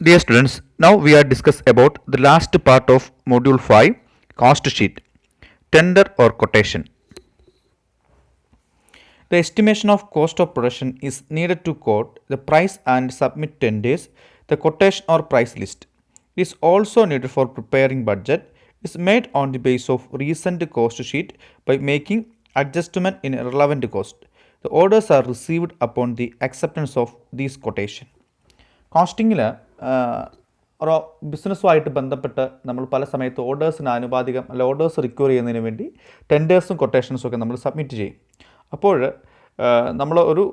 Dear students, now we are discuss about the last part of module 5 cost sheet tender or quotation. The estimation of cost of production is needed to quote the price and submit tenders, the quotation or price list. It is also needed for preparing budget. It is made on the basis of recent cost sheet by making adjustment in relevant cost. The orders are received upon the acceptance of these quotation. കോസ്റ്റിങ്ങിൽ ഒരു ബിസിനസ്സുമായിട്ട് ബന്ധപ്പെട്ട് നമ്മൾ പല സമയത്ത് ഓർഡേഴ്സിന് ആനുപാതികം അല്ല orders require ചെയ്യുന്നതിന് വേണ്ടി ടെൻഡേഴ്സും കൊട്ടേഷൻസും ഒക്കെ നമ്മൾ സബ്മിറ്റ് ചെയ്യും. അപ്പോൾ നമ്മൾ ഒരു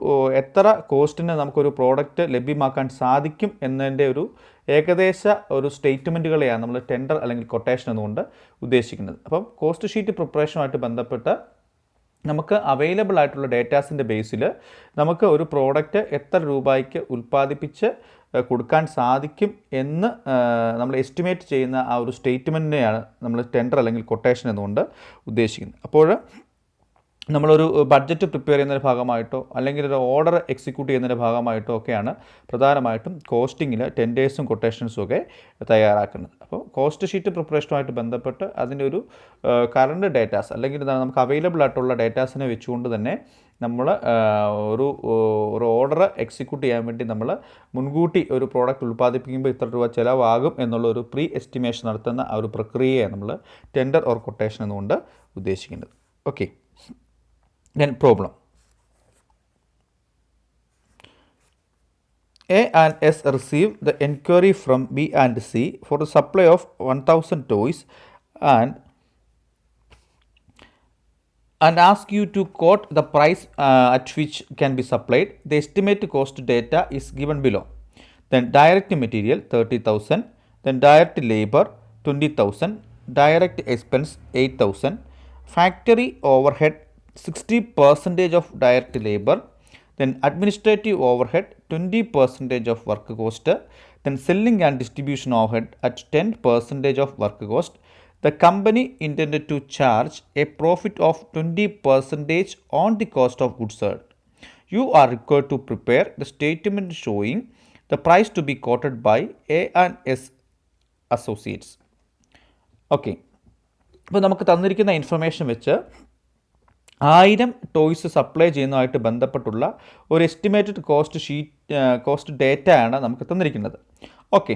എത്ര കോസ്റ്റിന് നമുക്കൊരു പ്രോഡക്റ്റ് ലഭ്യമാക്കാൻ സാധിക്കും എന്നതിൻ്റെ ഒരു ഏകദേശ ഒരു സ്റ്റേറ്റ്മെൻറ്റുകളെയാണ് നമ്മൾ ടെൻഡർ അല്ലെങ്കിൽ കൊട്ടേഷൻ എന്നുകൊണ്ട് ഉദ്ദേശിക്കുന്നത്. അപ്പം കോസ്റ്റ് ഷീറ്റ് പ്രിപ്പറേഷനുമായിട്ട് ബന്ധപ്പെട്ട് നമുക്ക് അവൈലബിൾ ആയിട്ടുള്ള ഡേറ്റാസിൻ്റെ ബേസിൽ നമുക്ക് ഒരു പ്രോഡക്റ്റ് എത്ര രൂപയ്ക്ക് ഉൽപ്പാദിപ്പിച്ച് കൊടുക്കാൻ സാധിക്കും എന്ന് നമ്മൾ എസ്റ്റിമേറ്റ് ചെയ്യുന്ന ആ ഒരു സ്റ്റേറ്റ്മെൻറ്റിനെയാണ് നമ്മൾ ടെൻഡർ അല്ലെങ്കിൽ കൊട്ടേഷൻ എന്നുകൊണ്ട് ഉദ്ദേശിക്കുന്നത്. അപ്പോൾ നമ്മളൊരു ബഡ്ജറ്റ് പ്രിപ്പയർ ചെയ്യുന്നതിൻ്റെ ഭാഗമായിട്ടോ അല്ലെങ്കിൽ ഒരു ഓർഡർ എക്സിക്യൂട്ട് ചെയ്യുന്നതിൻ്റെ ഭാഗമായിട്ടോ ഒക്കെയാണ് പ്രധാനമായിട്ടും കോസ്റ്റിങ്ങിൽ ടെൻഡേഴ്സും കൊട്ടേഷൻസും ഒക്കെ തയ്യാറാക്കുന്നത്. അപ്പോൾ കോസ്റ്റ് ഷീറ്റ് പ്രിപ്പറേഷനുമായിട്ട് ബന്ധപ്പെട്ട് അതിൻ്റെ ഒരു കറണ്ട് ഡേറ്റാസ് അല്ലെങ്കിൽ എന്താണ് നമുക്ക് അവൈലബിൾ ആയിട്ടുള്ള ഡേറ്റാസിനെ വെച്ചുകൊണ്ട് തന്നെ നമ്മൾ ഒരു ഓർഡർ എക്സിക്യൂട്ട് ചെയ്യാൻ വേണ്ടി നമ്മൾ മുൻകൂട്ടി ഒരു പ്രോഡക്റ്റ് ഉൽപ്പാദിപ്പിക്കുമ്പോൾ ഇത്ര രൂപ ചിലവാകും എന്നുള്ള ഒരു പ്രീ എസ്റ്റിമേഷൻ നടത്തുന്ന ആ ഒരു പ്രക്രിയയാണ് നമ്മൾ ടെൻഡർ ഓർ കൊട്ടേഷൻ എന്നുകൊണ്ട് ഉദ്ദേശിക്കുന്നത്. Okay, then problem. A and S receive the enquiry from B and C for the supply of 1000 toys and ask you to quote the price at which can be supplied. The estimated cost data is given below. Then direct material 30,000, then direct labor 20,000, direct expense 8,000, factory overhead 60% of direct labor, then administrative overhead 20% of work cost, then selling and distribution overhead at 10% of work cost. The company intended to charge a profit of 20% on the cost of goods sold. You are required to prepare the statement showing the price to be quoted by A and S associates. Okay, അപ്പോൾ നമുക്ക് തന്നിരിക്കുന്ന information വെച്ച് 1000 toys supply ചെയ്യുന്നതുമായിട്ട് ബന്ധപ്പെട്ടുള്ള ഒരു estimated cost ഡേറ്റയാണ് നമുക്ക് തന്നിരിക്കുന്നത്. Okay,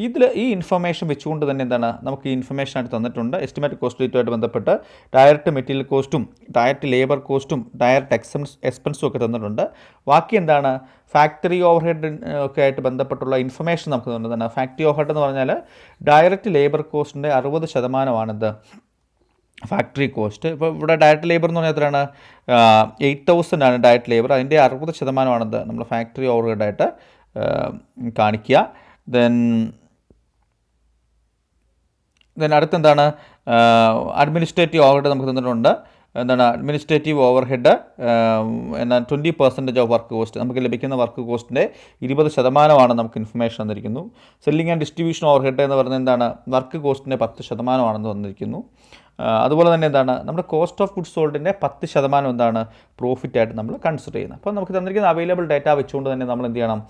ഇതിൽ ഈ ഇൻഫർമേഷൻ വെച്ചുകൊണ്ട് തന്നെ എന്താണ് നമുക്ക് ഈ ഇൻഫർമേഷനായിട്ട് തന്നിട്ടുണ്ട്. എസ്റ്റിമേറ്റഡ് കോസ്റ്റ് ഡേറ്റുമായിട്ട് ബന്ധപ്പെട്ട് ഡയറക്റ്റ് മെറ്റീരിയൽ കോസ്റ്റും ഡയറക്റ്റ് ലേബർ കോസ്റ്റും ഡയറക്റ്റ് എക്സ്പെൻസും ഒക്കെ തന്നിട്ടുണ്ട്. ബാക്കി എന്താണ് ഫാക്ടറി ഓവർഹെഡ് ഒക്കെ ആയിട്ട് ബന്ധപ്പെട്ടുള്ള ഇൻഫർമേഷൻ നമുക്ക് തന്നിട്ടുണ്ട്. ഫാക്ടറി ഓവർഹെഡ് എന്ന് പറഞ്ഞാൽ ഡയറക്റ്റ് ലേബർ കോസ്റ്റിൻ്റെ 60%ആണിത് ഫാക്ടറി കോസ്റ്റ്. ഇപ്പോൾ ഇവിടെ ഡയറക്റ്റ് ലേബർ എന്ന് പറഞ്ഞാൽ എത്രയാണ് 8,000 ആണ് ഡയറക്റ്റ് ലേബർ. അതിൻ്റെ 60%ആണിത് നമ്മൾ ഫാക്ടറി ഓവർഹെഡായിട്ട് കാണിക്കുക. ദെൻ അടുത്തെന്താണ് അഡ്മിനിസ്ട്രേറ്റീവ് ഓവർഹെഡ് നമുക്ക് തന്നിട്ടുണ്ട്. എന്താണ് അഡ്മിനിസ്ട്രേറ്റീവ് ഓവർഹെഡ് എന്നാൽ 20% ഓഫ് വർക്ക് കോസ്റ്റ് നമുക്ക് ലഭിക്കുന്ന വർക്ക് കോസ്റ്റിൻ്റെ 20% നമുക്ക് ഇൻഫർമേഷൻ തന്നിരിക്കുന്നു. സെല്ലിംഗ് ആൻഡ് ഡിസ്ട്രിബ്യൂഷൻ ഓവർഹെഡ് എന്ന് പറയുന്നത് എന്താണ് വർക്ക് കോസ്റ്റിൻ്റെ 10% തന്നിരിക്കുന്നു. അതുപോലെ തന്നെ എന്താണ് നമ്മുടെ കോസ്റ്റ് ഓഫ് ഗുഡ്സ് സോൾഡിൻ്റെ 10% എന്താണ് പ്രോഫിറ്റായിട്ട് നമ്മൾ കൺസിഡർ ചെയ്യുന്നത്. അപ്പോൾ നമുക്ക് തന്നിരിക്കുന്ന അവൈലബിൾ ഡേറ്റ വെച്ചുകൊണ്ട് തന്നെ നമ്മൾ എന്ത് ചെയ്യണം,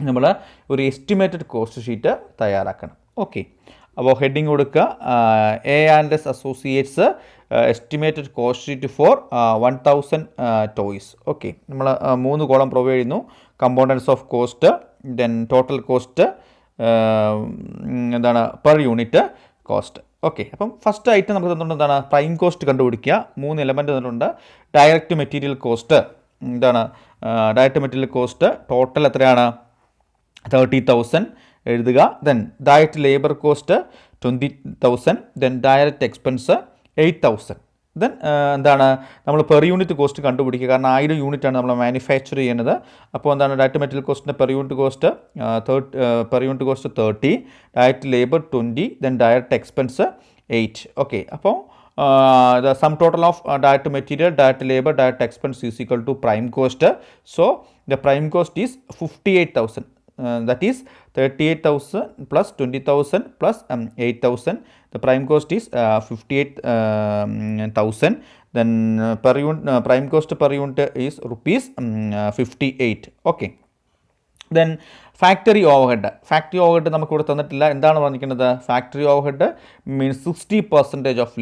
നമ്മൾ ഒരു എസ്റ്റിമേറ്റഡ് കോസ്റ്റ് ഷീറ്റ് തയ്യാറാക്കണം. ഓക്കെ, അപ്പോൾ ഹെഡിങ് കൊടുക്കുക A and S associates estimated cost sheet for 1000 toys. Okay, നമ്മൾ 3 കോളം പ്രൊവൈഡ് ചെയ്യുന്നു. Components of cost, then total cost, എന്താണ് പെർ യൂണിറ്റ് കോസ്റ്റ്. ഓക്കെ, അപ്പം ഫസ്റ്റ് ആയിട്ട് നമുക്ക് തന്നിട്ടുണ്ട് എന്താണ് പ്രൈം കോസ്റ്റ് കണ്ടുപിടിക്കുക. 3 എലമെൻറ്റ് തന്നിട്ടുണ്ട്. ഡയറക്റ്റ് മെറ്റീരിയൽ കോസ്റ്റ് എന്താണ് ഡയറക്റ്റ് മെറ്റീരിയൽ കോസ്റ്റ് ടോട്ടൽ എത്രയാണ് 30,000 എഴുതുക. Then direct labour cost 20,000, then direct expense 8,000. Then എന്താണ് നമ്മൾ പെർ യൂണിറ്റ് കോസ്റ്റ് കണ്ടുപിടിക്കുക. കാരണം 1000 യൂണിറ്റാണ് നമ്മൾ മാനുഫാക്ചർ ചെയ്യുന്നത്. അപ്പോൾ എന്താണ് ഡയറക്റ്റ് മെറ്റീരിയൽ കോസ്റ്റിൻ്റെ per unit cost 30, direct labour 20, then direct expense 8. Okay, അപ്പോൾ the sum total of direct material, direct labor, direct expense is equal to prime cost. So the prime cost is 58,000. That is 38,000 plus 20,000 plus 8,000. The prime cost is 58,000. Then prime cost per unit is rupees 58. Okay. Then factory overhead നമുക്കിവിടെ തന്നിട്ടില്ല. എന്താണ് പറഞ്ഞിരിക്കുന്നത്? Factory overhead means 60% of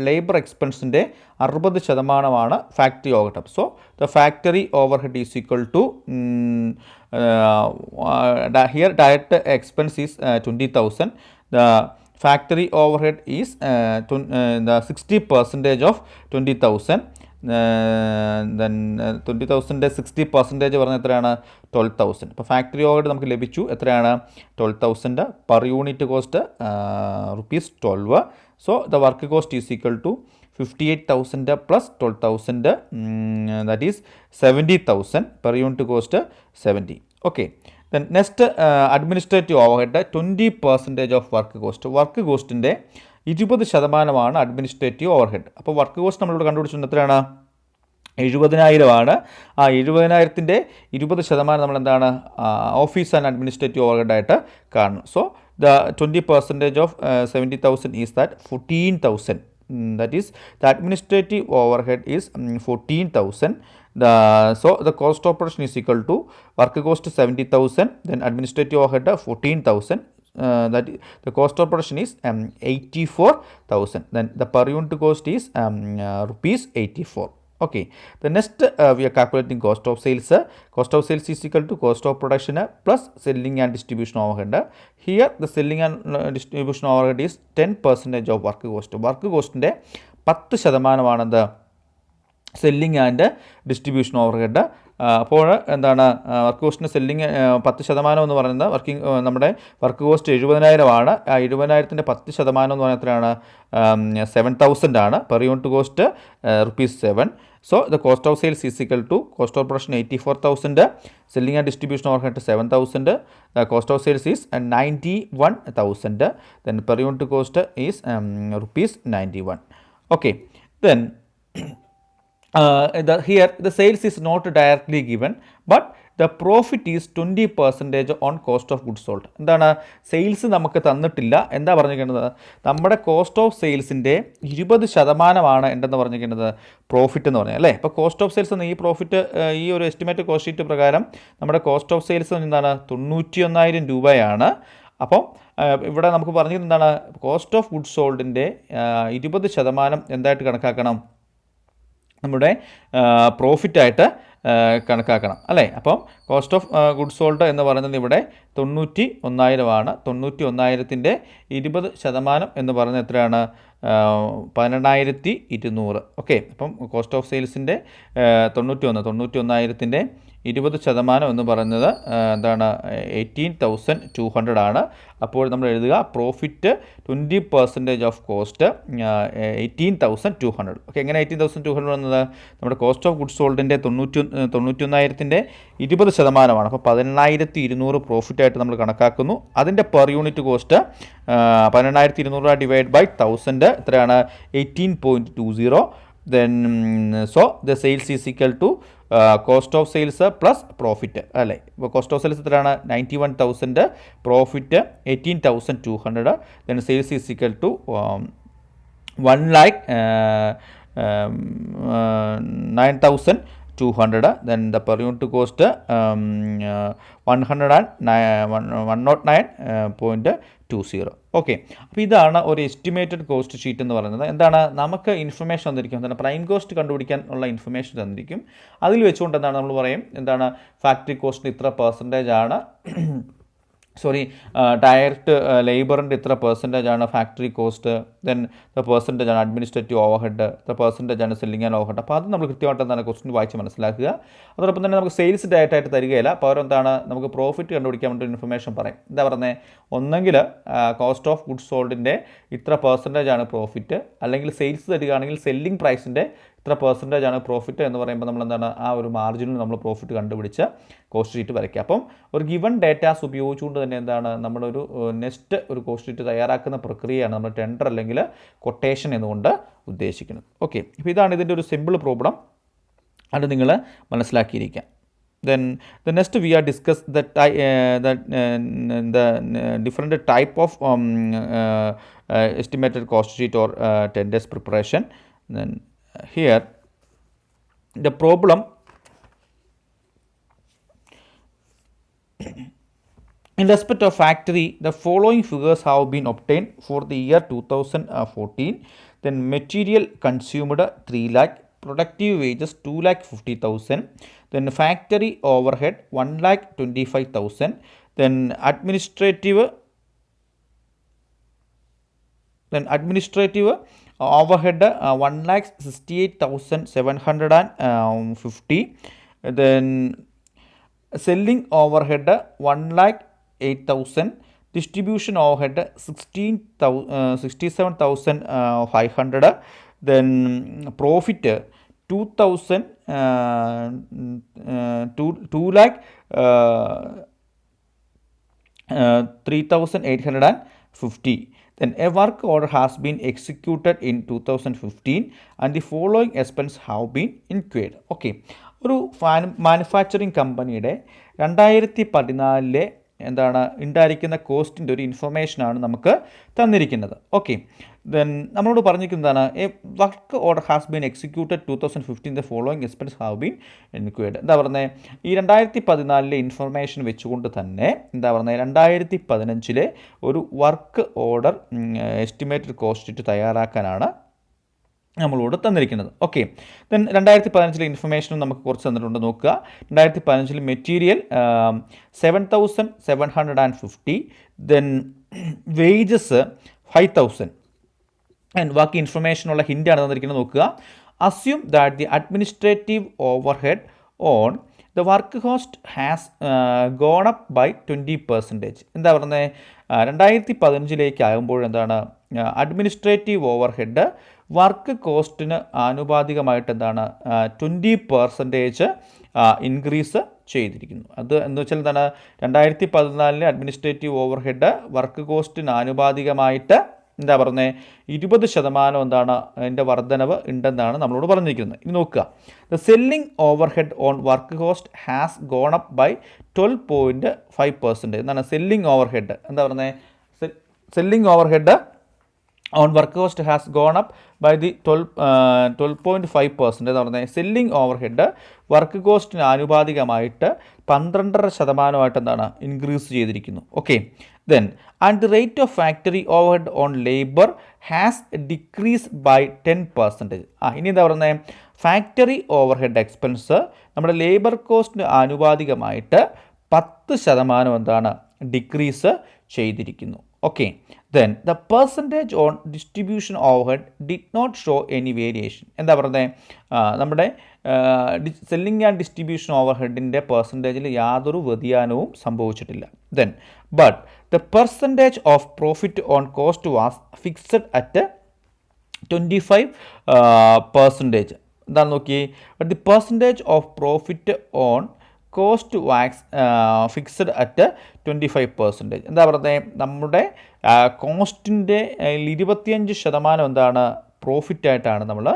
labour എക്സ്പെൻസിൻ്റെ 60% factory overhead. So the factory overhead is equal to here direct expense is 20,000. The factory overhead is the 60% of 20,000. Then 20,000 60% പറഞ്ഞാൽ എത്രയാണ്? 12,000. ഇപ്പോൾ factory overhead നമുക്ക് ലഭിച്ചു. എത്രയാണ്? 12,000. Per unit cost ₹12. So the work cost is equal to 58,000 plus 12,000, that is 70,000. Per unit cost 70. Okay. Then next administrative overhead 20% of work കോസ്റ്റിൻ്റെ 20% administrative overhead. അപ്പോൾ work cost നമ്മളിവിടെ കണ്ടുപിടിച്ചിട്ടുണ്ട്. എത്രയാണ്? 70,000. ആ 70,000-ൻ്റെ 20% നമ്മളെന്താണ്? ഓഫീസ് ആൻഡ് അഡ്മിനിസ്ട്രേറ്റീവ് ഓവർഹെഡായിട്ട് കാണണം. So the 20% of 70,000 is that 14,000. That is, the administrative overhead is 14,000. So the cost of production is equal to work cost 70,000, then administrative overhead 14,000. That the cost of production is 84,000. Then the per unit cost is ₹84. Okay. The next we are calculating cost of sales. Cost of sales is equal to cost of production plus selling and distribution overhead. Here the selling and distribution overhead is 10% of work cost. Work costൻ്റെ 10%-ആണത് selling and distribution overhead. അപ്പോൾ എന്താണ്? Work കോസ്റ്റിൻ്റെ selling 10% എന്ന് പറയുന്നത് നമ്മുടെ work cost 70,000. ആ 70,000-ൻ്റെ 10% എന്ന് പറയുന്നത് എത്രയാണ്? 7,000 ആണ്. Per unit cost ₹7. So the cost of sales is equal to cost of production 84,000, selling and distribution overhead 7,000. The cost of sales is 91,000. Then per unit cost is ₹91. Okay. Then here the sales is not directly given, but the profit is 20% on cost of goods sold. എന്താണ്? Sales നമുക്ക് തന്നിട്ടില്ല. എന്താ പറഞ്ഞിരിക്കുന്നത്? നമ്മുടെ cost of സെയിൽസിൻ്റെ 20% എന്തെന്ന് പറഞ്ഞിരിക്കുന്നത്? Profit എന്ന് പറഞ്ഞാൽ അല്ലേ? ഇപ്പോൾ കോസ്റ്റ് ഓഫ് സെയിൽസ് ഈ പ്രോഫിറ്റ് ഈ ഒരു എസ്റ്റിമേറ്റ് കോസ്റ്റ് ഷീറ്റ് പ്രകാരം നമ്മുടെ കോസ്റ്റ് ഓഫ് സെയിൽസ് എന്താണ്? 91,000 രൂപയാണ്. അപ്പം ഇവിടെ നമുക്ക് പറഞ്ഞിരുന്നത് എന്താണ്? കോസ്റ്റ് ഓഫ് ഗുഡ്സ് സോൾഡിൻ്റെ 20% എന്തായിട്ട് കണക്കാക്കണം? നമ്മുടെ പ്രോഫിറ്റായിട്ട് കണക്കാക്കണം അല്ലേ? അപ്പം കോസ്റ്റ് ഓഫ് ഗുഡ്സ് സോൾഡ് എന്ന് പറയുന്നത് ഇവിടെ 91,000 ആണ്. 91,000-ൻ്റെ 20% എന്ന് പറയുന്നത് എത്രയാണ്? 12,200. ഓക്കെ. അപ്പം കോസ്റ്റ് ഓഫ് സെയിൽസിൻ്റെ 91,000-ൻ്റെ 20% എന്ന് പറയുന്നത് എന്താണ്? 18,200 ആണ്. അപ്പോൾ നമ്മൾ എഴുതുക പ്രോഫിറ്റ് 20% ഓഫ് കോസ്റ്റ് 18,200. ഓക്കെ. എങ്ങനെ 18,200 എന്നത്? നമ്മുടെ കോസ്റ്റ് ഓഫ് ഗുഡ്സ് സോൾഡിൻ്റെ 91,000-ൻ്റെ 20%. അപ്പോൾ 12,200 പ്രോഫിറ്റായിട്ട് നമ്മൾ കണക്കാക്കുന്നു. അതിൻ്റെ per unit cost 12,200 divide by 1000 എത്രയാണ്? 18.20. Then so the sales is equal to cost of sales plus profit അല്ലേ? ഇപ്പോൾ കോസ്റ്റ് ഓഫ് സെയിൽസ് എത്രയാണ്? 91,000, profit 18,200. then sales is equal to 1,09,200. then the per unit cost 109.20. Okay. അപ്പോൾ ഇതാണ് ഒരു estimated cost sheet എന്ന് പറയുന്നത്. എന്താണ്? നമുക്ക് ഇൻഫർമേഷൻ തന്നിരിക്കും. എന്താണ്? പ്രൈം കോസ്റ്റ് കണ്ടുപിടിക്കാൻ ഉള്ള ഇൻഫർമേഷൻ തന്നിരിക്കും. അതിൽ വെച്ചുകൊണ്ട് എന്താണ് നമ്മൾ പറയും? എന്താണ്? ഫാക്ടറി കോസ്റ്റിന് ഇത്ര % ഡയറക്റ്റ് ലേബറിൻ്റെ ഇത്ര % factory cost. Then the % administrative overhead, the % selling and overhead. അപ്പോൾ അത് നമ്മൾ കൃത്യമായിട്ട് എന്താണ് ക്വസ്റ്റ്യൻ വായിച്ച് മനസ്സിലാക്കുക. അതോടൊപ്പം തന്നെ നമുക്ക് സെയിൽസ് ഡയറക്റ്റായിട്ട് തരികയില്ല. പകരം എന്താണ്? നമുക്ക് പ്രോഫിറ്റ് കണ്ടുപിടിക്കാൻ വേണ്ടി ഇൻഫർമേഷൻ പറയും. എന്താ പറയുന്നത്? ഒന്നെങ്കിൽ കോസ്റ്റ് ഓഫ് ഗുഡ്സ് സോൾഡിൻ്റെ ഇത്ര % പ്രോഫിറ്റ്, അല്ലെങ്കിൽ സെയിൽസ് തരികയാണെങ്കിൽ സെല്ലിംഗ് പ്രൈസിൻ്റെ ഇത്ര % പ്രോഫിറ്റ് എന്ന് പറയുമ്പോൾ നമ്മൾ എന്താണ്? ആ ഒരു മാർജിനിൽ നമ്മൾ പ്രോഫിറ്റ് കണ്ടുപിടിച്ച് കോസ്റ്റ് ഷീറ്റ് വരയ്ക്കുക. അപ്പം ഒരു ഗിവൺ ഡേറ്റാസ് ഉപയോഗിച്ചുകൊണ്ട് തന്നെ എന്താണ് നമ്മളൊരു നെക്സ്റ്റ് ഒരു കോസ്റ്റ് ഷീറ്റ് തയ്യാറാക്കുന്ന പ്രക്രിയയാണ് നമ്മൾ ടെൻഡർ അല്ലെങ്കിൽ കൊട്ടേഷൻ എന്നുകൊണ്ട് ഉദ്ദേശിക്കുന്നത്. ഓക്കെ. അപ്പോൾ ഇതാണ് ഇതിൻ്റെ ഒരു സിമ്പിൾ പ്രോബ്ലം. അത് നിങ്ങൾ മനസ്സിലാക്കിയിരിക്കാം. Then the next we are discuss the different type of estimated cost sheet or tenders preparation. Then here the problem In respect of factory, the following figures have been obtained for the year 2014. Then material consumed 3 lakh, productive wages 2 lakh 50,000, then factory overhead 1 lakh 25,000, then administrative overhead 1 lakh 68,750, then selling overhead 1 lakh 8,000, distribution overhead 67,500, then profit 2,000 2 lakh 3,850. Then a work order has been executed in 2015 and the following expense have been incurred. Okay, ഒരു manufacturing കമ്പനിയുടെ 2014 എന്താണ് ഉണ്ടായിരിക്കുന്ന കോസ്റ്റിൻ്റെ ഒരു ഇൻഫർമേഷനാണ് നമുക്ക് തന്നിരിക്കുന്നത്. Okay, then നമ്മളോട് പറഞ്ഞിരിക്കുന്നതാണ് a work order has been executed 2015 the following expense have been enquired. എന്താ പറയുന്നത്, ഈ 2014 ഇൻഫർമേഷൻ വെച്ചുകൊണ്ട് തന്നെ എന്താ പറയുന്നത് 2015 ഒരു work order estimated cost sheet തയ്യാറാക്കാനാണ് നമ്മളോട് തന്നിരിക്കുന്നത്. ഓക്കെ, ദെൻ 2015 ഇൻഫർമേഷനും നമുക്ക് കുറച്ച് തന്നിട്ടുണ്ട്. നോക്കുക, 2015 മെറ്റീരിയൽ 7,750, ദെൻ വേജസ് 5,000 ആൻഡ് ബാക്കി ഇൻഫർമേഷനുള്ള ഹിൻ്റാണ് തന്നിരിക്കുന്നത്. നോക്കുക, assume that the administrative overhead on the work cost has gone up by 20%. എന്താ പറയുന്നത്, 2015 ആകുമ്പോൾ എന്താണ് അഡ്മിനിസ്ട്രേറ്റീവ് ഓവർ ഹെഡ് വർക്ക് കോസ്റ്റിന് ആനുപാതികമായിട്ട് എന്താണ് 20% ഇൻക്രീസ് ചെയ്തിരിക്കുന്നു. അത് എന്ന് വെച്ചാൽ എന്താണ്, 2014 അഡ്മിനിസ്ട്രേറ്റീവ് ഓവർ ഹെഡ് വർക്ക് കോസ്റ്റിന് ആനുപാതികമായിട്ട് എന്താ പറയുന്നത് 20% എന്താണ് അതിൻ്റെ വർധനവ് ഉണ്ടെന്നാണ് നമ്മളോട് പറഞ്ഞിരിക്കുന്നത്. ഇനി നോക്കുക, the selling overhead on work cost has gone up by 12.5%. എന്താണ് സെല്ലിംഗ് ഓവർ ഹെഡ്, എന്താ പറയുന്നത് selling overhead on work cost has gone up by the 12.5%. എന്ന് പറഞ്ഞാൽ സെല്ലിംഗ് ഓവർ ഹെഡ് വർക്ക് കോസ്റ്റിന് ആനുപാതികമായിട്ട് 12.5% എന്താണ് ഇൻക്രീസ് ചെയ്തിരിക്കുന്നു. Okay, then and the rate of factory overhead on labour has decrease by 10%. ഇനി എന്താ പറയുന്നത്, ഫാക്ടറി ഓവർ ഹെഡ് എക്സ്പെൻസ് നമ്മുടെ ലേബർ കോസ്റ്റിന് ആനുപാതികമായിട്ട് 10% എന്താണ് ഡിക്രീസ് ചെയ്തിരിക്കുന്നു. Okay, then the percentage on distribution overhead did not show any variation. എന്താ പറയുന്നത്, നമ്മുടെ സെല്ലിംഗ് ആൻഡ് ഡിസ്ട്രിബ്യൂഷൻ ഓവർഹെഡിൻ്റെ പെർസെൻറ്റേജിൽ യാതൊരു വ്യതിയാനവും സംഭവിച്ചിട്ടില്ല. Then but the percentage of profit on cost was fixed at 25%. എന്താണ് നോക്കി, but the percentage of profit on cost was fixed at 25%. എന്താ പറയുന്നത്, നമ്മുടെ കോസ്റ്റിൻ്റെ 25% എന്താണ് പ്രോഫിറ്റായിട്ടാണ് നമ്മൾ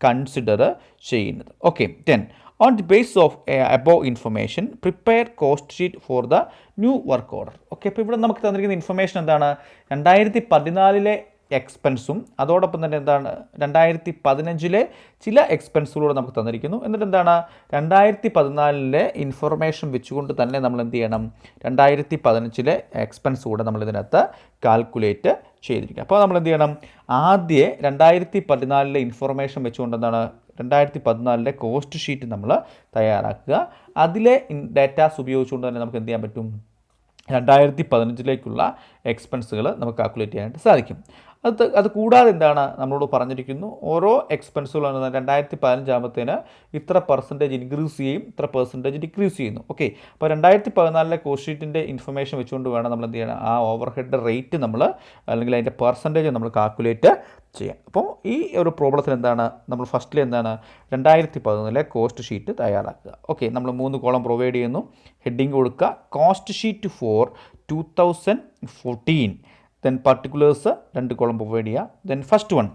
കൺസിഡർ ചെയ്യുന്നത്. Okay, then on the base of above information prepare cost sheet for the new work order. Okay, അപ്പോൾ ഇവിടെ നമുക്ക് തന്നിരിക്കുന്ന ഇൻഫർമേഷൻ എന്താണ്, 2014 എക്സ്പെൻസും അതോടൊപ്പം തന്നെ എന്താണ് 2015 ചില എക്സ്പെൻസുകളൂടെ നമുക്ക് തന്നിരിക്കുന്നു. എന്നിട്ട് എന്താണ് 2014 ഇൻഫർമേഷൻ വെച്ചുകൊണ്ട് തന്നെ നമ്മൾ എന്ത് ചെയ്യണം, 2015 എക്സ്പെൻസ് കൂടെ നമ്മൾ ഇതിനകത്ത് കാൽക്കുലേറ്റ് ചെയ്തിരിക്കുക. അപ്പോൾ നമ്മൾ എന്ത് ചെയ്യണം, ആദ്യം 2014 ഇൻഫർമേഷൻ വെച്ചുകൊണ്ട് എന്താണ് 2014 കോസ്റ്റ് ഷീറ്റ് നമ്മൾ തയ്യാറാക്കുക. അതിലെ ഡാറ്റാസ് ഉപയോഗിച്ചുകൊണ്ട് തന്നെ നമുക്ക് എന്ത് ചെയ്യാൻ പറ്റും, 2015 എക്സ്പെൻസുകൾ നമുക്ക് കാൽക്കുലേറ്റ് ചെയ്യാനായിട്ട് സാധിക്കും. അത് കൂടാതെ എന്താണ് നമ്മളോട് പറഞ്ഞിരിക്കുന്നു, ഓരോ എക്സ്പെൻസുകളും 2015 ആകുമ്പോഴത്തേന് ഇത്ര പെർസെൻറ്റേജ് ഇൻക്രീസ് ചെയ്യും, ഇത്ര പെർസെൻറ്റേജ് ഡിക്രീസ് ചെയ്യുന്നു. ഓക്കെ, അപ്പോൾ 2014 കോസ്റ്റ് ഷീറ്റിൻ്റെ ഇൻഫർമേഷൻ വെച്ചുകൊണ്ട് വേണം നമ്മൾ എന്ത് ചെയ്യണം, ആ ഓവർ ഹെഡ് റേറ്റ് നമ്മൾ അല്ലെങ്കിൽ അതിൻ്റെ പെർസെൻറ്റേജ് നമ്മൾ കാൽക്കുലേറ്റ് ചെയ്യാം. അപ്പോൾ ഈ ഒരു പ്രോബ്ലത്തിന് എന്താണ് നമ്മൾ ഫസ്റ്റിൽ എന്താണ് 2014 കോസ്റ്റ് ഷീറ്റ് തയ്യാറാക്കുക. ഓക്കെ, നമ്മൾ 3 കോളം പ്രൊവൈഡ് ചെയ്യുന്നു, ഹെഡിങ് കൊടുക്കുക cost sheet for 2014, then particulars 2 column provide ചെയ്യുക. Then first one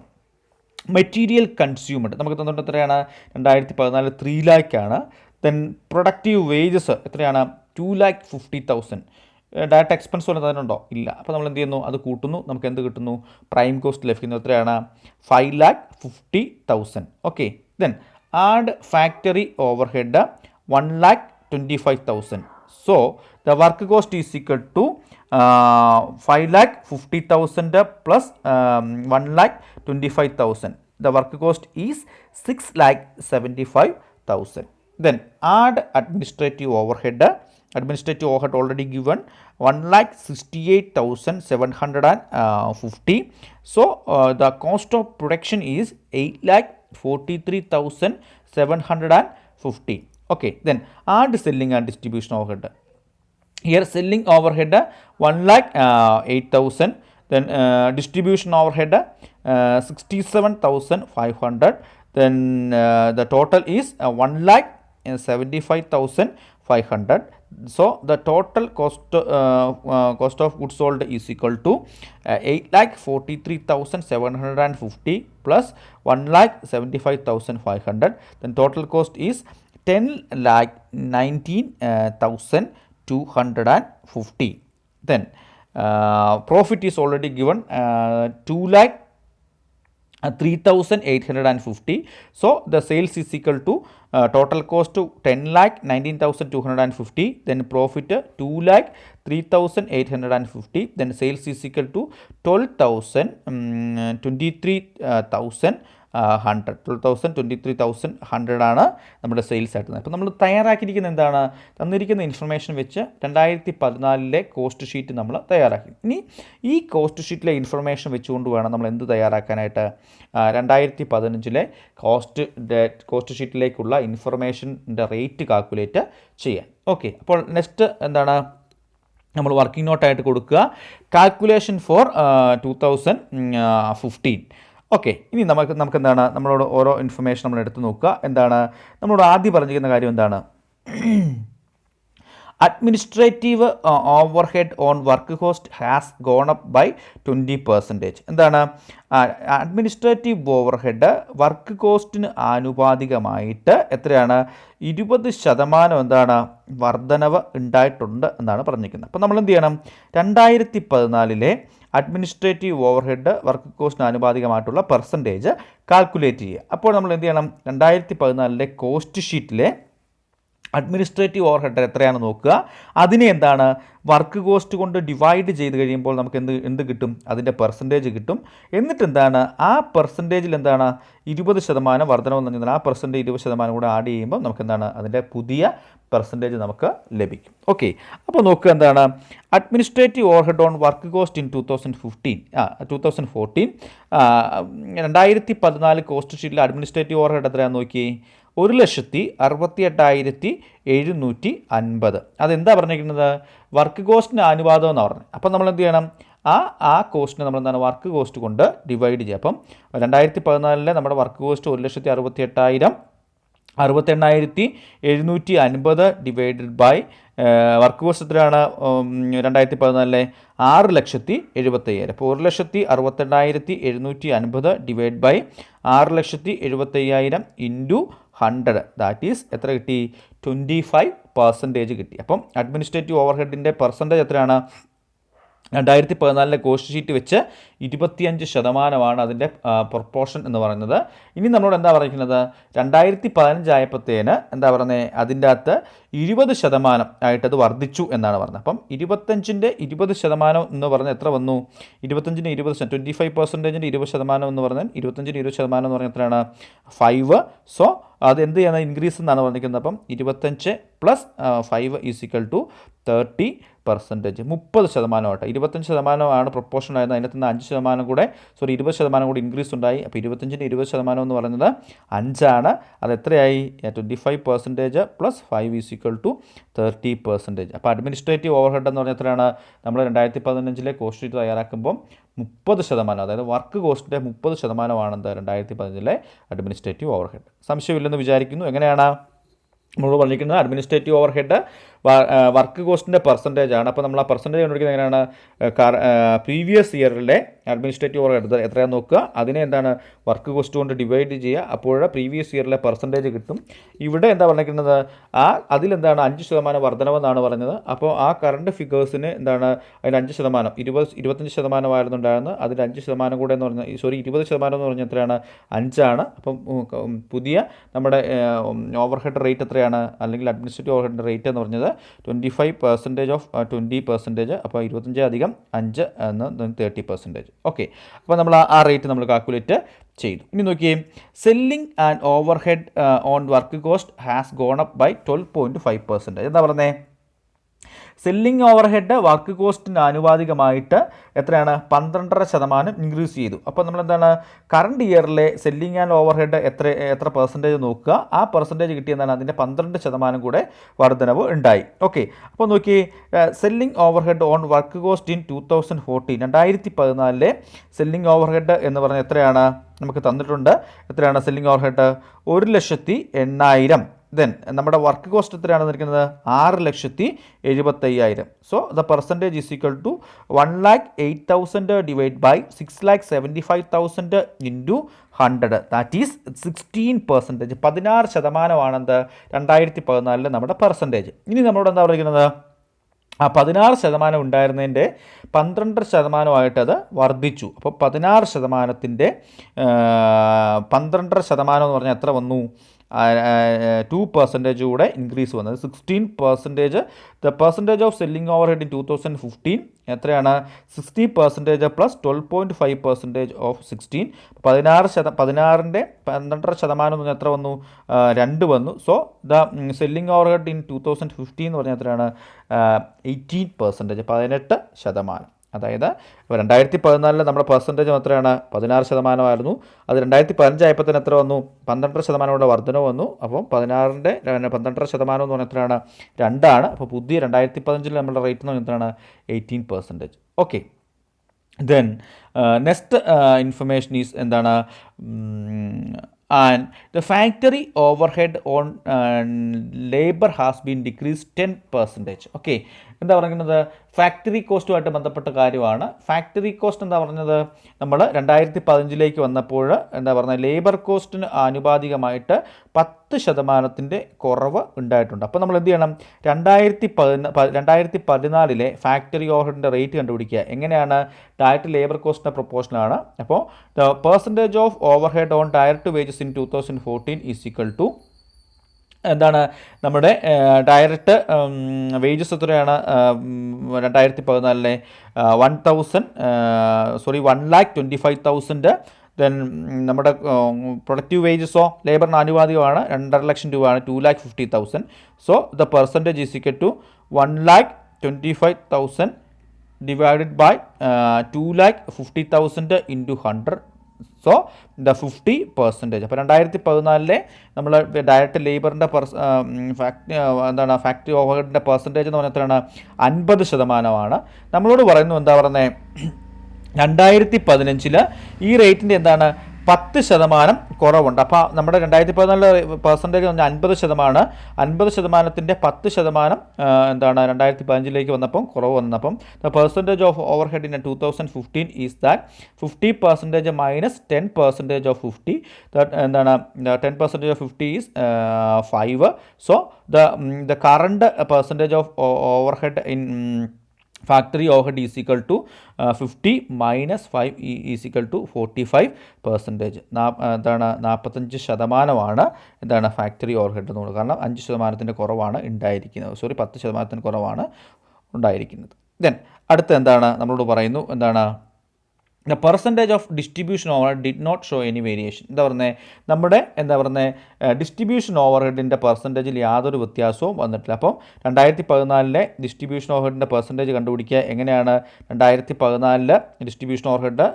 material consumed നമുക്ക് തന്നിട്ട് എത്രയാണ്, 2014 3 ലാഖാണ്. ദെൻ പ്രൊഡക്റ്റീവ് വേജസ് എത്രയാണ്, 2,50,000. ഡയറക്റ്റ് എക്സ്പെൻസ് വല്ലതും തന്നിട്ടുണ്ടോ, ഇല്ല. അപ്പോൾ നമ്മൾ എന്ത് ചെയ്യുന്നു, അത് കൂട്ടുന്നു, നമുക്ക് എന്ത് കിട്ടുന്നു, പ്രൈം കോസ്റ്റ് ലഭിക്കുന്നത് എത്രയാണ്, 5,50,000. Okay, then add factory over head 1,25,000. So the work cost is equal to 5,50,000 plus 1,25,000. The work cost is 6,75,000. Then add administrative overhead. Administrative overhead already given 1,68,750. So the cost of production is 8,43,750. Okay, then add selling and distribution overhead. Here selling overhead 1,08,000. Then distribution overhead 67,500. Then the total is 1,75,500. So the total cost of goods sold is equal to 8,43,750 plus 1,75,500. Then total cost is 10,19,250. Then profit is already given 2,03,850. So the sales is equal to total cost to 10,19,250. Then profit 2,03,850. Then sales is equal to 12,23,100 ആണ് നമ്മുടെ sales ആയിട്ട്. അപ്പോൾ നമ്മൾ തയ്യാറാക്കിയിരിക്കുന്ന എന്താണ്, തന്നിരിക്കുന്ന information വെച്ച് 2014 cost sheet നമ്മൾ തയ്യാറാക്കി. ഇനി ഈ കോസ്റ്റ് ഷീറ്റിലെ ഇൻഫർമേഷൻ വെച്ചുകൊണ്ട് വേണം നമ്മൾ എന്ത് തയ്യാറാക്കാനായിട്ട്, 2015 കോസ്റ്റ് ഷീറ്റിലേക്കുള്ള ഇൻഫർമേഷൻ്റെ റേറ്റ് കാൽക്കുലേറ്റ് ചെയ്യാൻ. ഓക്കെ, അപ്പോൾ നെക്സ്റ്റ് എന്താണ് നമ്മൾ വർക്കിംഗ് നോട്ടായിട്ട് കൊടുക്കുക, കാൽക്കുലേഷൻ ഫോർ 2015. ഓക്കെ, ഇനി നമുക്ക് എന്താണ് നമ്മളോട് ഓരോ ഇൻഫർമേഷൻ നമ്മൾ എടുത്ത് നോക്കുക. എന്താണ് നമ്മളോട് ആദ്യം പറഞ്ഞിരിക്കുന്ന കാര്യം എന്താണ്, administrative overhead on work cost has gone up by 20%. എന്താണ് അഡ്മിനിസ്ട്രേറ്റീവ് ഓവർഹെഡ് വർക്ക് കോസ്റ്റിന് ആനുപാതികമായിട്ട് എത്രയാണ്, 20% എന്താണ് വർധനവ് ഉണ്ടായിട്ടുണ്ട് എന്നാണ് പറഞ്ഞിരിക്കുന്നത്. അപ്പോൾ നമ്മൾ എന്ത് ചെയ്യണം, 2014 അഡ്മിനിസ്ട്രേറ്റീവ് ഓവർഹെഡ് വർക്ക് കോസ്റ്റിന് ആനുപാതികമായിട്ടുള്ള പെർസെൻറ്റേജ് കാൽക്കുലേറ്റ് ചെയ്യുക. അപ്പോൾ നമ്മൾ എന്ത് ചെയ്യണം, 2014 കോസ്റ്റ് ഷീറ്റിലെ അഡ്മിനിസ്ട്രേറ്റീവ് ഓവർഹെഡ് എത്രയാണ് നോക്കുക, അതിനെ എന്താണ് വർക്ക് കോസ്റ്റ് കൊണ്ട് ഡിവൈഡ് ചെയ്ത് കഴിയുമ്പോൾ നമുക്ക് എന്ത് കിട്ടും, അതിൻ്റെ പെർസെൻറ്റേജ് കിട്ടും. എന്നിട്ട് എന്താണ് ആ പെർസെൻറ്റേജിൽ എന്താണ് 20% വർധനവ് എന്ന് പറഞ്ഞാൽ ആ പെർസെൻറ്റേജ് 20% കൂടെ ആഡ് ചെയ്യുമ്പോൾ നമുക്ക് എന്താണ് അതിൻ്റെ പുതിയ പെർസെൻറ്റേജ് നമുക്ക് ലഭിക്കും. ഓക്കെ, അപ്പോൾ നോക്കുക എന്താണ് administrative overhead on work cost in 2014. 2014 cost ഷീറ്റിൽ അഡ്മിനിസ്ട്രേറ്റീവ് ഓവർഹെഡ് എത്രയാണെന്ന് നോക്കി, 1,68,750. അതെന്താ പറഞ്ഞിരിക്കുന്നത്, വർക്ക് കോസ്റ്റിന് അനുപാതം എന്നാണ് പറഞ്ഞത്. അപ്പം നമ്മൾ എന്ത് ചെയ്യണം, ആ കോസ്റ്റിനെ നമ്മൾ എന്താണ് വർക്ക് കോസ്റ്റ് കൊണ്ട് ഡിവൈഡ് ചെയ്യുക. അപ്പം 2014 നമ്മുടെ work cost 1,68,000 68,750 divided by work cost എത്രയാണ് 2014 6,70,75. അപ്പോൾ 1,68,750 divide by 6,70,75 into 100, that is എത്ര കിട്ടി, 25% കിട്ടി. അപ്പം അഡ്മിനിസ്ട്രേറ്റീവ് ഓവർഹെഡിൻ്റെ പെർസെൻറ്റേജ് എത്രയാണ്, 2014 കോസ്റ്റ് ഷീറ്റ് വെച്ച് 25% അതിൻ്റെ പ്രൊപ്പോർഷൻ എന്ന് പറയുന്നത്. ഇനി നമ്മളോട് എന്താ പറഞ്ഞിരിക്കുന്നത്, 2015 ആയപ്പോഴത്തേന് എന്താ പറയുന്നത്, അതിൻ്റെ അകത്ത് 20% ആയിട്ടത് വർദ്ധിച്ചു എന്നാണ് പറഞ്ഞത്. അപ്പം 25ൻ്റെ 20% എന്ന് പറഞ്ഞാൽ എത്ര വന്നു, 25ന് 20%, 25%ൻ്റെ 20% എന്ന് പറഞ്ഞാൽ 25ന് 20% എന്ന് പറഞ്ഞാൽ എത്രയാണ് 5. സോ അത് എന്ത് ചെയ്യുന്നത്, ഇൻക്രീസ് എന്നാണ് പറഞ്ഞിരിക്കുന്നത്. അപ്പം 25 പ്ലസ് 5 ഈസ് ഈക്വൽ ടു 30%, 30% ആട്ടെ. 25% പ്രൊപ്പോർഷൻ ആയിരുന്നു, അതിനകത്ത് നിന്ന് 5% കൂടെ 20% കൂടി ഇൻക്രീസ് ഉണ്ടായി. അപ്പോൾ 25ന് 20% എന്ന് പറയുന്നത് 5 അത് എത്രയായി, 25% പ്ലസ് 5 ഈസ് ഈക്വൽ ടു 30%. അപ്പോൾ അഡ്മിനിസ്ട്രേറ്റീവ് ഓവർഹെഡ് എന്ന് പറഞ്ഞാൽ എത്രയാണ്, നമ്മൾ 2015 കോസ്റ്റ് ഷീറ്റ് തയ്യാറാക്കുമ്പോൾ 30%, അതായത് വർക്ക് കോസ്റ്റിൻ്റെ 30% എന്ത് 2015 അഡ്മിനിസ്ട്രേറ്റീവ് ഓവർഹെഡ്. സംശയമില്ലെന്ന് വിചാരിക്കുന്നു. എങ്ങനെയാണ് നമ്മൾ പറഞ്ഞിരിക്കുന്നത്, അഡ്മിനിസ്ട്രേറ്റീവ് ഓവർഹെഡ് വർക്ക് കോസ്റ്റിൻ്റെ പെർസെൻറ്റേജ് ആണ്. അപ്പോൾ നമ്മൾ ആ പെർസെൻറ്റേജ് കണ്ടുപിടിക്കുന്നത് എങ്ങനെയാണ്, പ്രീവിയസ് ഇയറിലെ അഡ്മിനിസ്ട്രേറ്റീവ് ഓവർഹെഡ് എത്രയാണെന്ന് നോക്കുക, അതിനെ എന്താണ് വർക്ക് കോസ്റ്റ് കൊണ്ട് ഡിവൈഡ് ചെയ്യുക. അപ്പോൾ പ്രീവിയസ് ഇയറിലെ പെർസെൻറ്റേജ് കിട്ടും. ഇവിടെ എന്താ പറഞ്ഞിരിക്കുന്നത്, അതിലെന്താണ് 5% വർധനവെന്നാണ് പറഞ്ഞത്. അപ്പോൾ ആ കറണ്ട് ഫിഗേഴ്സിന് എന്താണ് അതിന് 5%, 25% ആയിരുന്നുണ്ടായിരുന്നു, അതിൽ 5% കൂടെ എന്ന് പറഞ്ഞാൽ 20% എന്ന് പറഞ്ഞാൽ എത്രയാണ് 5. അപ്പം പുതിയ നമ്മുടെ ഓവർഹെഡ് റേറ്റ് എത്രയാണ്, അല്ലെങ്കിൽ അഡ്മിനിസ്ട്രേറ്റീവ് ഓവർഹെഡിൻ്റെ റേറ്റ് എന്ന് പറഞ്ഞത് 25% ഓഫ് 20%. അപ്പോൾ 25 അധികം 5 എന്ന് 30%. ഓക്കെ, അപ്പോൾ നമ്മൾ ആ റേറ്റ് നമ്മൾ കാൽക്കുലേറ്റ് ചെയ്തു. ഇനി നോക്കിയേ, selling and overhead on work cost has gone up by 12.5%. എന്താ പറഞ്ഞേ? സെല്ലിംഗ് ഓവർ ഹെഡ് വർക്ക് കോസ്റ്റിന് ആനുപാതികമായിട്ട് എത്രയാണ്? 12.5% ഇൻക്രീസ് ചെയ്തു. അപ്പോൾ നമ്മളെന്താണ് കറണ്ട് ഇയറിലെ സെല്ലിംഗ് ആൻഡ് ഓവർ ഹെഡ് എത്ര പെർസെൻറ്റേജ് നോക്കുക, ആ പെർസെൻറ്റേജ് കിട്ടിയെന്നാണ് അതിൻ്റെ 12% കൂടെ വർധനവ് ഉണ്ടായി. ഓക്കെ, അപ്പോൾ നോക്കി, selling overhead on work cost in 2014, 2014 selling overhead എന്ന് പറഞ്ഞാൽ എത്രയാണ് നമുക്ക് തന്നിട്ടുണ്ട്? എത്രയാണ് സെല്ലിംഗ് ഓവർ ഹെഡ്? 1,80,000. ദെൻ നമ്മുടെ വർക്ക് കോസ്റ്റ് എത്രയാണ് നിൽക്കുന്നത്? 6,75,000. So the percentage is equal to 1,08,000 divide by 6,75,000 into 100. That is 16%. 16% എന്ത്? 2014 നമ്മുടെ പെർസെൻറ്റേജ്. ഇനി നമ്മളോട് എന്താ പറയുന്നത്? ആ 16% ഉണ്ടായിരുന്നതിൻ്റെ 12% അത് വർദ്ധിച്ചു. അപ്പോൾ 16%-ൻ്റെ 12% എന്ന് പറഞ്ഞാൽ എത്ര വന്നു? 2% കൂടെ ഇൻക്രീസ് വന്നത്, 16%. The percentage of selling overhead in 2015 എത്രയാണ്? 60% പ്ലസ് 12.5% ഓഫ് 16. 16-ൻ്റെ 12% എന്ന് പറഞ്ഞാൽ എത്ര വന്നു? 2 വന്നു. So the selling overhead in 2015 എന്ന് പറഞ്ഞാൽ എത്രയാണ്? 18%, 18%. അതായത് 2014 നമ്മുടെ പെർസെൻറ്റേജ് എത്രയാണ്? 16% അത് 2015 ആയപ്പോൾ തന്നെ എത്ര വന്നു? 12% കൂടെ വർധന വന്നു. അപ്പം 16-ൻ്റെ 12% എന്ന് പറഞ്ഞാൽ എത്രയാണ്? 2 ആണ്. അപ്പോൾ പുതിയ 2015 നമ്മുടെ റേറ്റ് എന്ന് പറഞ്ഞാൽ എത്രയാണ്? 18%. Okay, then next information is എന്താണ്? And the factory overhead on labour has been decrease 10%. Okay, എന്താ പറയുന്നത്? ഫാക്ടറി കോസ്റ്റുമായിട്ട് ബന്ധപ്പെട്ട കാര്യമാണ്. ഫാക്ടറി കോസ്റ്റ് എന്താ പറഞ്ഞത്? നമ്മൾ 2015 വന്നപ്പോൾ എന്താ പറയുന്നത്? ലേബർ കോസ്റ്റിന് ആനുപാതികമായിട്ട് 10% കുറവ് ഉണ്ടായിട്ടുണ്ട്. അപ്പോൾ നമ്മൾ എന്ത് ചെയ്യണം? 2014 ഫാക്ടറി ഓവർഹെഡിൻ്റെ റേറ്റ് കണ്ടുപിടിക്കുക. എങ്ങനെയാണ്? ഡയറക്റ്റ് ലേബർ കോസ്റ്റിൻ്റെ പ്രൊപ്പോർഷനാണ്. അപ്പോൾ the percentage of overhead on direct wages in 2014 is equal to എന്താണ്? നമ്മുടെ ഡയറക്റ്റ് വേജസ് എത്രയാണ്? 2014 1,25,000. ദെൻ നമ്മുടെ പ്രൊഡക്റ്റീവ് വേജസോ ലേബറിന് ആനുപാതികമാണ്, 2.5 ലക്ഷം രൂപയാണ്, 2,50,000. So the percentage is equal to 1,25,000 divided by 2,50,000 into 100. So the 50%. അപ്പോൾ 2014 നമ്മൾ ഡയറക്റ്റ് ലേബറിൻ്റെ എന്താണ് ഫാക്ടറി ഓവർഹെഡിൻ്റെ പെർസെൻറ്റേജ് എന്ന് പറഞ്ഞാൽ എത്രയാണ്? 50%. നമ്മളോട് പറയുന്നു എന്താ പറയുന്നത്? 2015 ഈ റേറ്റിൻ്റെ എന്താണ്? 10% കുറവുണ്ട്. അപ്പോൾ നമ്മുടെ 2014 പെർസെൻറ്റേജ് പറഞ്ഞാൽ 50%. 50%-ൻ്റെ 10% എന്താണ് 2015 വന്നപ്പം കുറവ് വന്നപ്പം the percentage of overhead in 2015 is that 50% minus 10% of 50. എന്താണ് 10% of 50 is 5. So the current percentage of overhead in factory overhead is equal to 50 minus 5 is equal to 45%. എന്താണ് 45% എന്താണ് ഫാക്ടറി ഓവർഹെഡ് എന്ന് പറയുന്നത്. കാരണം 5% കുറവാണ് ഉണ്ടായിരിക്കുന്നത്. 10% കുറവാണ് ഉണ്ടായിരിക്കുന്നത്. ദെൻ അടുത്ത എന്താണ് നമ്മളോട് പറയുന്നു? എന്താണ്? The percentage of distribution over did not show any variation. എന്താ പറയുന്നത്? നമ്മുടെ എന്താ പറയുന്നത്? ഡിസ്ട്രിബ്യൂഷൻ ഓവർ ഹെഡിൻ്റെ പെർസെൻറ്റേജിൽ യാതൊരു വ്യത്യാസവും വന്നിട്ടില്ല. അപ്പം 2014 ഡിസ്ട്രിബ്യൂഷൻ ഓവർ ഹെഡിൻ്റെ പെർസെൻറ്റേജ് കണ്ടുപിടിക്കുക. എങ്ങനെയാണ്? 2014 ഡിസ്ട്രിബ്യൂഷൻ ഓവർ ഹെഡ്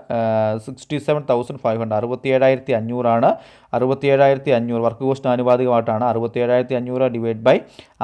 67,500, 67,500 67,500 വർക്ക് കോസ്റ്റിന് ആനുപാതികമായിട്ടാണ്. 67,500 divide by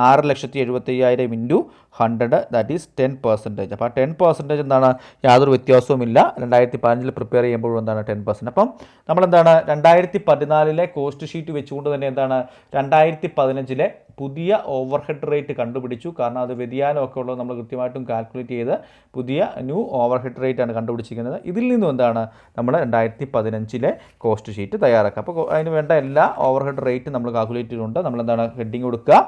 6,75,000 into 100. That is 10%. അപ്പോൾ ആ 10% എന്താണ്? യാതൊരു വ്യത്യാസവുമില്ല. 2015 പ്രിപ്പയർ ചെയ്യുമ്പോഴും എന്താണ്? 10%. അപ്പം നമ്മളെന്താണ് 2014 കോസ്റ്റ് ഷീറ്റ് വെച്ചുകൊണ്ട് തന്നെ എന്താണ് 2015 പുതിയ ഓവർ ഹെഡ് റേറ്റ് കണ്ടുപിടിച്ചു. കാരണം അത് വ്യതിയാനമൊക്കെ ഉള്ളത് നമ്മൾ കൃത്യമായിട്ടും കാൽക്കുലേറ്റ് ചെയ്ത് പുതിയ ന്യൂ ഓവർ ഹെഡ് റേറ്റ് ആണ് കണ്ടുപിടിച്ചിരിക്കുന്നത്. ഇതിൽ നിന്നും എന്താണ് നമ്മൾ 2015 കോസ്റ്റ് ഷീറ്റ് തയ്യാറാക്കുക. അപ്പോൾ അതിന് വേണ്ട എല്ലാ ഓവർ ഹെഡ് റേറ്റ് നമ്മൾ കാൽക്കുലേറ്റ് ചെയ്തിട്ടുണ്ട്. നമ്മളെന്താണ് ഹെഡിങ് കൊടുക്കുക.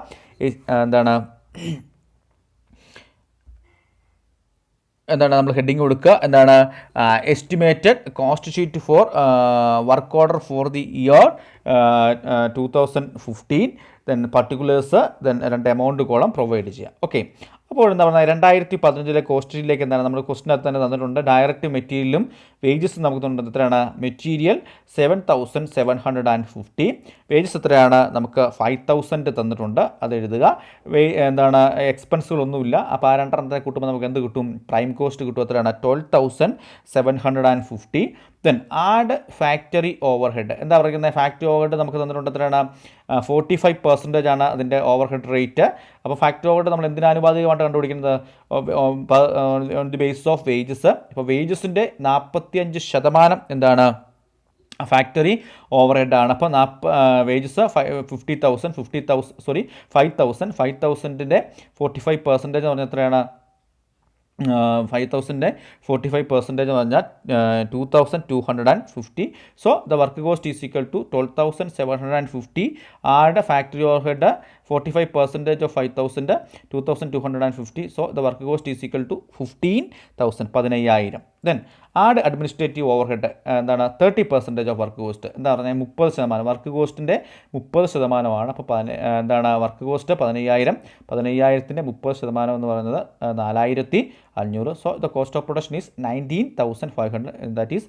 എന്താണ് നമ്മൾ ഹെഡിങ് കൊടുക്കുക. എന്താണ്? Estimated cost sheet four work order for the year 2015. Then particulars, then 2 amount column provide ചെയ്യുക. ഓക്കെ, അപ്പോൾ എന്താ പറയുക 2015 കോസ്റ്റ് ഷീറ്റിലേക്ക് എന്താണ് നമ്മൾ ക്വസ്റ്റിനകത്ത് തന്നെ തന്നിട്ടുണ്ട്. ഡയറക്റ്റ് മെറ്റീരിയലും വേജസ് നമുക്ക് തന്നിട്ടുണ്ട്. എത്രയാണ്? മെറ്റീരിയൽ 7,750, വേജസ് എത്രയാണ്? നമുക്ക് 5,000 തന്നിട്ടുണ്ട്. അത് എഴുതുക. എന്താണ് എക്സ്പെൻസുകളൊന്നുമില്ല. അപ്പോൾ ആ രണ്ടെണ്ണത്തെ കൂട്ടുമ്പോൾ നമുക്ക് എന്ത് കിട്ടും? പ്രൈം കോസ്റ്റ് കിട്ടും. എത്രയാണ്? 12,750. Then add factory overhead. എന്താ പറയുന്നത്? ഫാക്ടറി ഓവർ ഹെഡ് നമുക്ക് തന്നിട്ടുണ്ട്. എത്രയാണ്? 45% ആണ് അതിൻ്റെ ഓവർ ഹെഡ് റേറ്റ്. അപ്പോൾ ഫാക്ടറി ഓവർ ഹെഡ് നമ്മൾ എന്തിനാനുപാതികമായിട്ട് കണ്ടുപിടിക്കുന്നത്? On the base of wages. ഇപ്പോൾ വേജസിൻ്റെ 45% എന്താണ്? ഫാക്ടറി ഓവർ ഹെഡ് ആണ്. അപ്പോൾ വേജസ് 5,000ൻ്റെ 45% എന്ന് പറഞ്ഞാൽ എത്രയാണ്? 5,000ൻ്റെ 45% എന്ന് പറഞ്ഞാൽ 2,250. So the work cost is equal to 12,750. Add factory overhead 45% of 5,000, 2,250. So the work cost is equal to 15,000, 15,000. Then add administrative overhead എന്താണ്? 30% ഓഫ് വർക്ക് കോസ്റ്റ്. എന്താ പറഞ്ഞാൽ 30%. വർക്ക് കോസ്റ്റിൻ്റെ 30%. അപ്പോൾ എന്താണ് വർക്ക് കോസ്റ്റ്? 15,000. 15,000ൻ്റെ 30% എന്ന് പറയുന്നത് 4,500. So the cost of production is 19,500. That is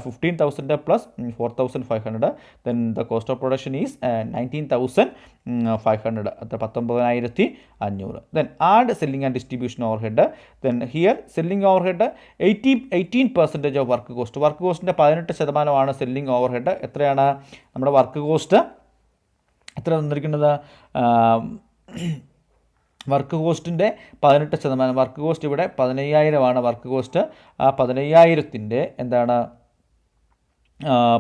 15,000 plus 4,500. Then the cost of production is 19,500. അത്ര 19,500. Then add selling and distribution overhead. Then here selling overhead 18% of work cost. Work കോസ്റ്റിൻ്റെ 18% selling overhead. എത്രയാണ് നമ്മുടെ work cost? എത്ര തന്നിരിക്കുന്നത്? Work കോസ്റ്റിൻ്റെ 18%. Work cost ഇവിടെ 15,000 work cost. ആ 15,000ൻ്റെ എന്താണ്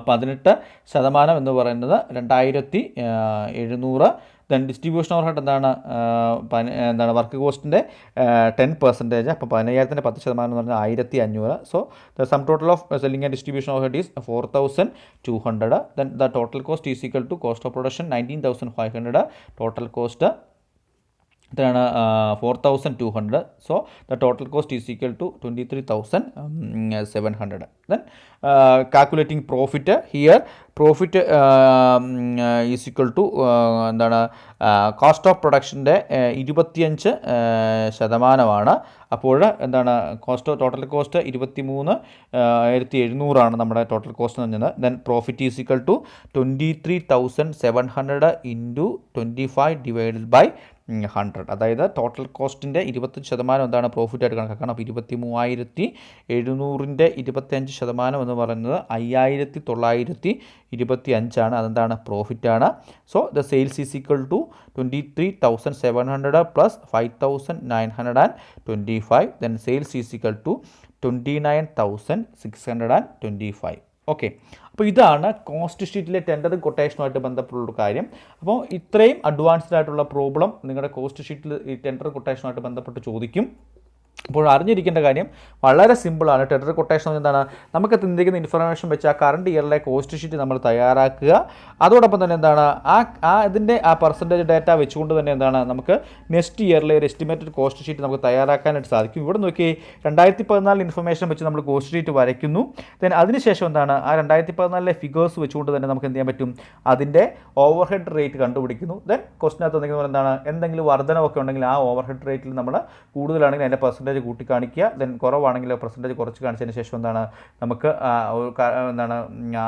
18% എന്ന് പറയുന്നത് 2,700. ദെൻ ഡിസ്ട്രിബ്യൂഷൻ ഓവർ ഹെഡ് എന്താണ്? വർക്ക് കോസ്റ്റിൻ്റെ 10%. അപ്പോൾ 15,000ൻ്റെ 10% എന്ന് പറഞ്ഞാൽ 1,500. So the sum total of selling and distribution overhead is 4,200. Then the total cost is equal to cost of production 19,500. Total cost എത്രയാണ്? 4,200. So the total cost is equal to 23,700. Then calculating profit. Here profit is equal to എന്താണ്? Cost of പ്രൊഡക്ഷൻ്റെ 25%. അപ്പോൾ എന്താണ് total cost 23,700 നമ്മുടെ total cost എന്ന് പറഞ്ഞത്. Then profit is equal to 23,700 into 25 divided by 100. അതായത് total കോസ്റ്റിൻ്റെ 25% എന്താണ്? പ്രോഫിറ്റായിട്ട് കണക്കാക്കണം. അപ്പോൾ 23,700ൻ്റെ 25% എന്ന് പറയുന്നത് 5,925. അതെന്താണ്? പ്രോഫിറ്റാണ്. So the sales is equal to 23,700 plus 5,925. Then sales is equal to 29,625. Okay, അപ്പോൾ ഇതാണ് കോസ്റ്റ് ഷീറ്റിലെ ടെൻഡറും കൊട്ടേഷനുമായിട്ട് ബന്ധപ്പെട്ടുള്ള കാര്യം. അപ്പോൾ ഇത്രയും അഡ്വാൻസ്ഡ് ആയിട്ടുള്ള പ്രോബ്ലം നിങ്ങളുടെ കോസ്റ്റ് ഷീറ്റിൽ ഈ ടെൻഡർ കൊട്ടേഷനുമായിട്ട് ബന്ധപ്പെട്ട് ചോദിക്കും. അപ്പോൾ അറിഞ്ഞിരിക്കേണ്ട കാര്യം വളരെ സിമ്പിളാണ്. ടെൻഡർ കൊട്ടേഷൻ എന്താണ്? നമുക്ക് തന്നിരിക്കുന്ന ഇൻഫർമേഷൻ വെച്ച് ആ കറണ്ട് ഇയറിലെ കോസ്റ്റ് ഷീറ്റ് നമ്മൾ തയ്യാറാക്കുക. അതോടൊപ്പം തന്നെ എന്താണ് ഇതിൻ്റെ പെർസെൻറ്റേജ് ഡാറ്റ വെച്ചുകൊണ്ട് തന്നെ എന്താണ് നമുക്ക് നെക്സ്റ്റ് ഇയറിലെ ഒരു എസ്റ്റിമേറ്റഡ് കോസ്റ്റ് ഷീറ്റ് നമുക്ക് തയ്യാറാക്കാനായിട്ട് സാധിക്കും. ഇവിടെ നോക്കി 2014 ഇൻഫർമേഷൻ വെച്ച് നമ്മൾ കോസ്റ്റ് ഷീറ്റ് വരയ്ക്കുന്നു. ദെൻ അതിനുശേഷം എന്താണ് ആ 2014 ഫിഗേഴ്സ് വെച്ചുകൊണ്ട് തന്നെ നമുക്ക് എന്ത് ചെയ്യാൻ പറ്റും? അതിൻ്റെ ഓവർ ഹെഡ് റേറ്റ് കണ്ടുപിടിക്കുന്നു. ദെൻ ക്വസ്റ്റിനകത്ത് എന്തെങ്കിലും എന്താണ് എന്തെങ്കിലും വർധനമൊക്കെ ഉണ്ടെങ്കിൽ ആ ഓവർ ഹെഡ് റേറ്റിൽ നമ്മൾ കൂടുതലാണെങ്കിൽ അതിൻ്റെ പെർസെൻറ്റേജ് കൂട്ടി കാണിക്കുക. ദെൻ കുറവാണെങ്കിൽ പെർസെൻറ്റേജ് കുറച്ച് കാണിച്ചതിന് ശേഷം എന്താണ് നമുക്ക് എന്താണ് ആ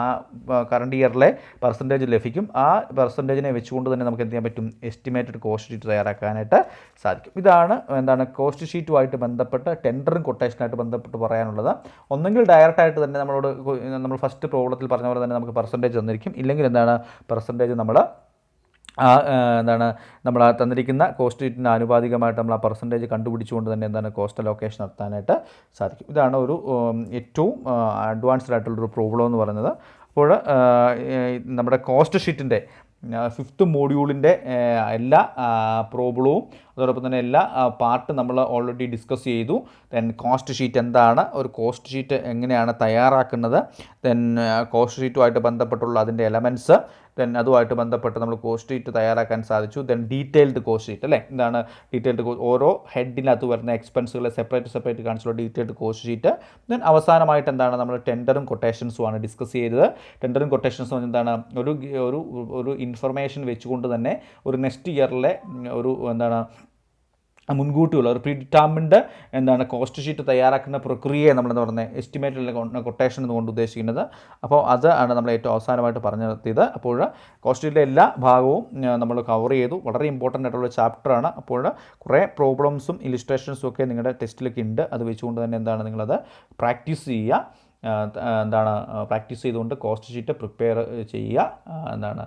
കറണ്ട് ഇയറിലെ പെർസെൻറ്റേജ് ലഭിക്കും. ആ പെർസെൻറ്റേജിനെ വെച്ചുകൊണ്ട് തന്നെ നമുക്ക് എന്ത് ചെയ്യാൻ പറ്റും? എസ്റ്റിമേറ്റഡ് കോസ്റ്റ് ഷീറ്റ് തയ്യാറാക്കാനായിട്ട് സാധിക്കും. ഇതാണ് എന്താണ് കോസ്റ്റ് ഷീറ്റുമായിട്ട് ബന്ധപ്പെട്ട് ടെൻഡറും കൊട്ടേഷനായിട്ട് ബന്ധപ്പെട്ട് പറയാനുള്ളത്. ഒന്നെങ്കിൽ ഡയറക്റ്റായിട്ട് തന്നെ നമ്മൾ ഫസ്റ്റ് പ്രോബ്ലത്തിൽ പറഞ്ഞ പോലെ തന്നെ നമുക്ക് പെർസെൻറ്റേജ് തന്നിരിക്കും. ഇല്ലെങ്കിൽ എന്താണ് പെർസെൻറ്റേജ് നമ്മൾ എന്താണ് നമ്മൾ തന്നിരിക്കുന്ന കോസ്റ്റ് ഷീറ്റിന് ആനുപാതികമായിട്ട് നമ്മൾ ആ പെർസെൻറ്റേജ് കണ്ടുപിടിച്ചുകൊണ്ട് തന്നെ എന്താണ് കോസ്റ്റ് അലോക്കേഷൻ നടത്താനായിട്ട് സാധിക്കും. ഇതാണ് ഒരു ഏറ്റവും അഡ്വാൻസ്ഡ് ആയിട്ടുള്ളൊരു പ്രോബ്ലം എന്ന് പറയുന്നത്. അപ്പോൾ നമ്മുടെ കോസ്റ്റ് ഷീറ്റിൻ്റെ 5th മോഡ്യൂളിൻ്റെ എല്ലാ പ്രോബ്ലവും അതോടൊപ്പം തന്നെ എല്ലാ പാർട്ട് നമ്മൾ ഓൾറെഡി ഡിസ്കസ് ചെയ്തു. ദെൻ കോസ്റ്റ് ഷീറ്റ് എന്താണ്, ഒരു കോസ്റ്റ് ഷീറ്റ് എങ്ങനെയാണ് തയ്യാറാക്കുന്നത്, ദെൻ കോസ്റ്റ് ഷീറ്റുമായിട്ട് ബന്ധപ്പെട്ടുള്ള അതിൻ്റെ എലമെൻറ്റ്സ്, ദെൻ അതുമായിട്ട് ബന്ധപ്പെട്ട് നമ്മൾ കോസ്റ്റ് ഷീറ്റ് തയ്യാറാക്കാൻ സാധിച്ചു. ദെൻ ഡീറ്റെയിൽഡ് കോസ്റ്റ് ഷീറ്റ് അല്ലേ, എന്താണ് ഡീറ്റെയിൽഡ് ഓരോ ഹെഡിനകത്ത് വരുന്ന എക്സ്പെൻസുകളെ സെപ്പറേറ്റ് കാണിച്ചുള്ള ഡീറ്റെയിൽഡ് കോസ്റ്റ് ഷീറ്റ്. ദെൻ അവസാനമായിട്ട് എന്താണ് നമ്മൾ ടെൻഡറും കൊട്ടേഷൻസുമാണ് ഡിസ്കസ് ചെയ്തത്. ടെൻഡറും കൊട്ടേഷൻസും എന്താണ് ഒരു ഒരു ഒരു ഇൻഫർമേഷൻ വെച്ചുകൊണ്ട് തന്നെ ഒരു നെക്സ്റ്റ് ഇയറിലെ ഒരു എന്താണ് മുൻകൂട്ടിയുള്ള ഒരു പ്രീഡിറ്റാമിൻഡ് എന്താണ് കോസ്റ്റ് ഷീറ്റ് തയ്യാറാക്കുന്ന പ്രക്രിയയെ നമ്മളെന്ന് പറയുന്നത് എസ്റ്റിമേറ്റിലെ കൊട്ടേഷൻ എന്നുകൊണ്ട് ഉദ്ദേശിക്കുന്നത്. അപ്പോൾ അത് ആണ് നമ്മൾ ഏറ്റവും അവസാനമായിട്ട് പറഞ്ഞു നിർത്തിയത്. അപ്പോൾ കോസ്റ്റ് ഷീറ്റിലെ എല്ലാ ഭാഗവും നമ്മൾ കവർ ചെയ്തു. വളരെ ഇമ്പോർട്ടൻ്റ് ആയിട്ടുള്ള ചാപ്റ്ററാണ്. അപ്പോൾ കുറേ പ്രോബ്ലംസും ഇലിസ്ട്രേഷൻസും ഒക്കെ നിങ്ങളുടെ ടെസ്റ്റിലൊക്കെ ഉണ്ട്. അത് വെച്ചുകൊണ്ട് തന്നെ എന്താണ് നിങ്ങളത് പ്രാക്ടീസ് ചെയ്യുക. എന്താണ് പ്രാക്ടീസ് ചെയ്തുകൊണ്ട് കോസ്റ്റ് ഷീറ്റ് പ്രിപ്പയർ ചെയ്യുക. എന്താണ്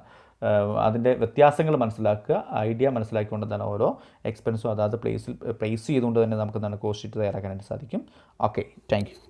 അതിൻ്റെ വ്യത്യാസങ്ങൾ മനസ്സിലാക്കുക, ഐഡിയ മനസ്സിലാക്കിക്കൊണ്ട് തന്നെ ഓരോ എക്സ്പെൻസും അതാത് പ്ലേസ് ചെയ്തുകൊണ്ട് തന്നെ നമുക്ക് എന്താണ് കോസ്റ്റ് ഷീറ്റ് തയ്യാറാക്കാനായിട്ട് സാധിക്കും. Okay, thank you.